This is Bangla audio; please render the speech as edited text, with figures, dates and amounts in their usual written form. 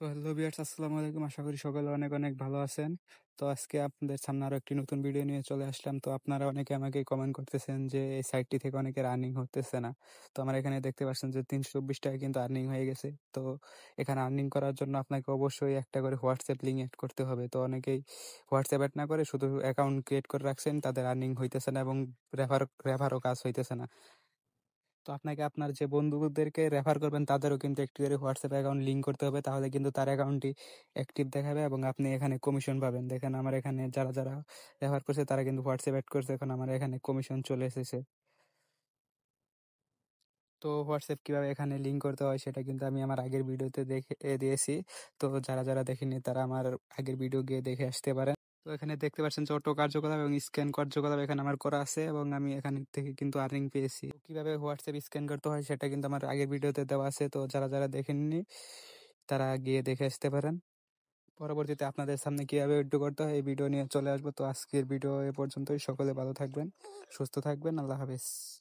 সো হ্যালো ভিউয়ার্স, আসসালামু আলাইকুম। আশা করি সকলে অনেক অনেক ভালো আছেন। তো আজকে আপনাদের সামনে আরো একটি নতুন ভিডিও নিয়ে চলে আসলাম। তো আপনারা অনেকে আমাকে কমেন্ট করতেছেন যে এই সাইটটি থেকে অনেকের আর্নিং হতেছে না। তো আমার এখানে দেখতে পাচ্ছেন যে ৩২৪ টাকা কিন্তু আর্নিং হয়ে গেছে। তো এখানে আর্নিং করার জন্য আপনাকে অবশ্যই একটা করে হোয়াটসঅ্যাপ লিঙ্ক এড করতে হবে। তো অনেকেই হোয়াটসঅ্যাপ এড না করে শুধু অ্যাকাউন্ট ক্রিয়েট করে রাখছেন, তাদের আর্নিং হইতেছে না এবং রেফারও কাজ হইতেছে না। তো আপনাকে আপনার যে বন্ধুদেরকে রেফার করবেন তাদেরও কিন্তু একটি করে হোয়াটসঅ্যাপ অ্যাকাউন্ট লিঙ্ক করতে হবে, তাহলে কিন্তু তার অ্যাকাউন্টটি অ্যাক্টিভ দেখাবে এবং আপনি এখানে কমিশন পাবেন। দেখেন আমার এখানে যারা যারা রেফার করছে তারা কিন্তু হোয়াটসঅ্যাপ অ্যাড করছে, এখন আমার এখানে কমিশন চলে এসেছে। তো হোয়াটসঅ্যাপ কিভাবে এখানে লিঙ্ক করতে হয় সেটা কিন্তু আমি আমার আগের ভিডিওতে দেখে দিয়েছি। তো যারা যারা দেখেনি তারা আমার আগের ভিডিও গিয়ে দেখে আসতে পারেন। তো এখানে দেখতে পাচ্ছেন যে অটো কার্যকলাপ এবং স্ক্যান কার্যকলাপ এখানে আমার করা আছে এবং আমি এখান থেকে কিন্তু আর্নিং পেয়েছি। তো কিভাবে হোয়াটসঅ্যাপ স্ক্যান করতে হয় সেটা কিন্তু আমার আগের ভিডিওতে দেওয়া আছে। তো যারা যারা দেখেননি তারা গিয়ে দেখে আসতে পারেন। পরবর্তীতে আপনাদের সামনে কিভাবে উইথড্র করতে হয় এই ভিডিও নিয়ে চলে আসবো। তো আজকের ভিডিও এ পর্যন্তই। সকলে ভালো থাকবেন, সুস্থ থাকবেন। আল্লাহ হাফেজ।